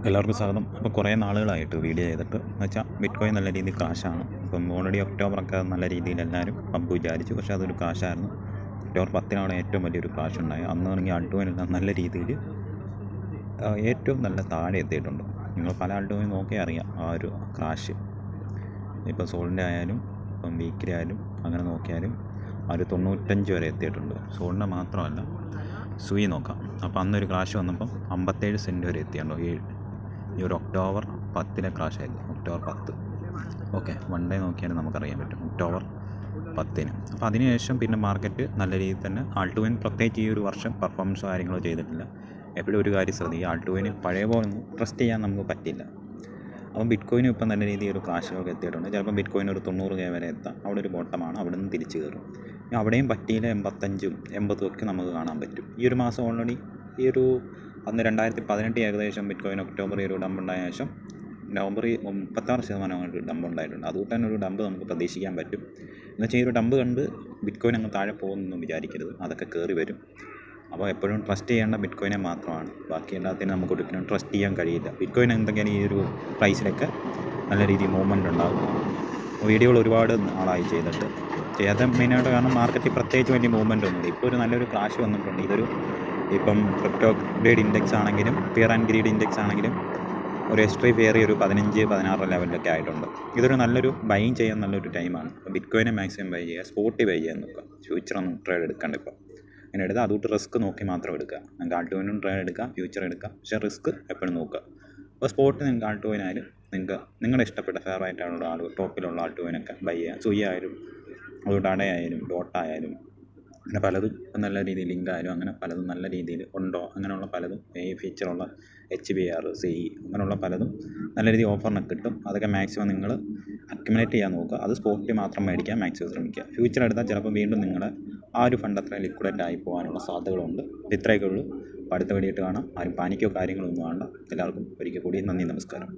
എല്ലാവർക്കും സ്വാഗതം. അപ്പോൾ കുറേ നാളുകളായിട്ട് വീഡിയോ ചെയ്തിട്ട് എന്ന് വെച്ചാൽ ബിറ്റ്കോയിൻ നല്ല രീതിയിൽ ക്രാഷാണ്. ഇപ്പം ഓൾറെഡി ഒക്ടോബറൊക്കെ നല്ല രീതിയിൽ എല്ലാവരും പമ്പ് വിചാരിച്ചു, പക്ഷേ അതൊരു ക്രാഷായിരുന്നു. ഒക്ടോബർ 10 ഏറ്റവും വലിയൊരു ക്രാഷ് ഉണ്ടായി. അന്ന് തുടങ്ങി ആൾട്ടോയിനെല്ലാം നല്ല രീതിയിൽ ഏറ്റവും നല്ല താഴെ എത്തിയിട്ടുണ്ട്. നിങ്ങൾ പല ആൾട്ടോയിനും നോക്കിയാൽ അറിയാം ആ ഒരു ക്രാഷ്. ഇപ്പോൾ സോളിൻ്റെ ആയാലും ഇപ്പം വീക്കിലി ആയാലും അങ്ങനെ നോക്കിയാലും ആ ഒരു 95 വരെ എത്തിയിട്ടുണ്ട്. സോളിൻ്റെ മാത്രമല്ല സൂയി നോക്കാം. അപ്പോൾ അന്നൊരു ക്രാഷ് വന്നപ്പം 57 സെൻറ്റ് വരെ എത്തിയുണ്ടോ ഈ ഒരു ഒക്ടോബർ 10 ക്രാഷായിരുന്നു. ഒക്ടോബർ 10 ഓക്കെ, വൺ ഡേ നോക്കിയാലും നമുക്കറിയാൻ പറ്റും ഒക്ടോബർ 10. അപ്പോൾ അതിനുശേഷം പിന്നെ മാർക്കറ്റ് നല്ല രീതിയിൽ തന്നെ ആൾട്ടോയിൻ പ്രത്യേകിച്ച് ഈ ഒരു വർഷം പെർഫോമൻസോ കാര്യങ്ങളോ ചെയ്തിട്ടില്ല. എപ്പോഴും ഒരു കാര്യം ശ്രദ്ധിക്കുക, ആൾട്ടോയിന് പഴയ പോലെ ഒന്നും ട്രസ്റ്റ് ചെയ്യാൻ നമുക്ക് പറ്റില്ല. അപ്പം ബിറ്റ്കോയിനും ഇപ്പം നല്ല രീതിയിൽ ഒരു ക്രാഷിലൊക്കെ എത്തിയിട്ടുണ്ട്. ചിലപ്പോൾ ബിറ്റ്കോയിൻ ഒരു 90K വരെ എത്താം. അവിടെ ഒരു ബോട്ടമാണ്, അവിടെ നിന്ന് തിരിച്ച് കയറും. അവിടെയും പറ്റിയില്ല 85ഉം 80ഉം ഒക്കെ നമുക്ക് കാണാൻ പറ്റും. ഈ ഒരു മാസം ഓൾറെഡി ഈ ഒരു അന്ന് 2018 ഏകദേശം ബിറ്റ്കോയിൻ ഒക്ടോബർ ഒരു ഡംപ് ഉണ്ടായ ശേഷം നവംബർ 36% ഡംപ് ഉണ്ടായിട്ടുണ്ട്. അതുകൊണ്ട് തന്നെ ഒരു ഡംപ് നമുക്ക് പ്രതീക്ഷിക്കാൻ പറ്റും. എന്നുവെച്ചാൽ ഈ ഒരു ഡംപ് കണ്ട് ബിറ്റ്കോയിൻ അങ്ങ് താഴെ പോകുന്നൊന്നും വിചാരിക്കരുത്, അതൊക്കെ കയറി വരും. അപ്പോൾ എപ്പോഴും ട്രസ്റ്റ് ചെയ്യേണ്ട ബിറ്റ്കോയിനെ മാത്രമാണ്. ബാക്കി എല്ലാത്തിനും നമുക്ക് ഒരിക്കലും ട്രസ്റ്റ് ചെയ്യാൻ കഴിയില്ല. ബിറ്റ്കോയിൻ എന്തൊക്കെയാണ് ഈ ഒരു പ്രൈസിലൊക്കെ നല്ല രീതിയിൽ മൂവ്മെൻ്റ് ഉണ്ടാകും. വീഡിയോകൾ ഒരുപാട് നാളായി ചെയ്തിട്ട് ചെയ്യാത്ത മെയിനായിട്ട് കാരണം മാർക്കറ്റിൽ പ്രത്യേകിച്ച് വലിയ മൂവ്മെൻ്റ് ഒന്നുമില്ല. ഇപ്പോൾ ഒരു നല്ലൊരു ക്രാഷ് വന്നിട്ടുണ്ട്. ഇതൊരു ഇപ്പം ക്രിപ്റ്റോ ഗ്രേഡ് ഇൻഡെക്സ് ആണെങ്കിലും ഫിയർ ആൻഡ് ഗ്രീഡ് ഇൻഡെക്സ് ആണെങ്കിലും ഒരു എക്സ്ട്രീ ഫിയറി ഒരു 15-16 ലെവലിലൊക്കെ ആയിട്ടുണ്ട്. ഇതൊരു നല്ലൊരു ബൈയിങ് ചെയ്യാൻ നല്ലൊരു ടൈമാണ്. അപ്പോൾ ബിറ്റ്കോയിനെ മാക്സിമം ബൈ ചെയ്യുക, സ്പോട്ടിൽ ബൈ ചെയ്യാൻ നോക്കുക. ഫ്യൂച്ചറൊന്നും ട്രേഡ് എടുക്കണ്ട. ഇപ്പോൾ അങ്ങനെ എടുത്താൽ അതുകൊണ്ട് റിസ്ക് നോക്കി മാത്രം എടുക്കുക. നിങ്ങൾക്ക് ആൾട്ടോയിനും ട്രേഡ് എടുക്കാം, ഫ്യൂച്ചർ എടുക്കാം, പക്ഷേ റിസ്ക് എപ്പോഴും നോക്കുക. അപ്പോൾ സ്പോട്ടിൽ നിങ്ങൾക്ക് ആൾട്ടോയിനായാലും നിങ്ങൾക്ക് നിങ്ങളുടെ ഇഷ്ടപ്പെട്ട ഫെയറായിട്ടുള്ള ടോപ്പിലുള്ള ആൾട്ടോയിനൊക്കെ ബൈ ചെയ്യുക. സുയി ആയാലും അത് ഡാഡയായാലും ഡോട്ടായാലും അങ്ങനെ പലതും നല്ല രീതിയിൽ ലിങ്ക് ആയാലും അങ്ങനെ പലതും നല്ല രീതിയിൽ ഉണ്ടോ അങ്ങനെയുള്ള പലതും ഈ ഫീച്ചറുള്ള HBR CE അങ്ങനെയുള്ള പലതും നല്ല രീതിയിൽ ഓഫറിനൊക്കെ കിട്ടും. അതൊക്കെ മാക്സിമം നിങ്ങൾ അക്യുമുലേറ്റ് ചെയ്യാൻ നോക്കുക. അത് സ്പോട്ടിൽ മാത്രം മേടിക്കാൻ മാക്സിമം ശ്രമിക്കുക. ഫ്യൂച്ചർ എടുത്താൽ ചിലപ്പോൾ വീണ്ടും നിങ്ങളുടെ ആ ഒരു ഫണ്ട് അത്ര ലിക്വിഡേറ്റ് ആയി പോകാനുള്ള സാധ്യതകളുണ്ട്. ഇത്രയൊക്കെ ഉള്ളൂ. അടുത്ത വീഡിയോ കാണാം. ആരും പാനിക്കോ കാര്യങ്ങളൊന്നും വേണ്ട. എല്ലാവർക്കും ഒരിക്കൽ കൂടി നന്ദി, നമസ്കാരം.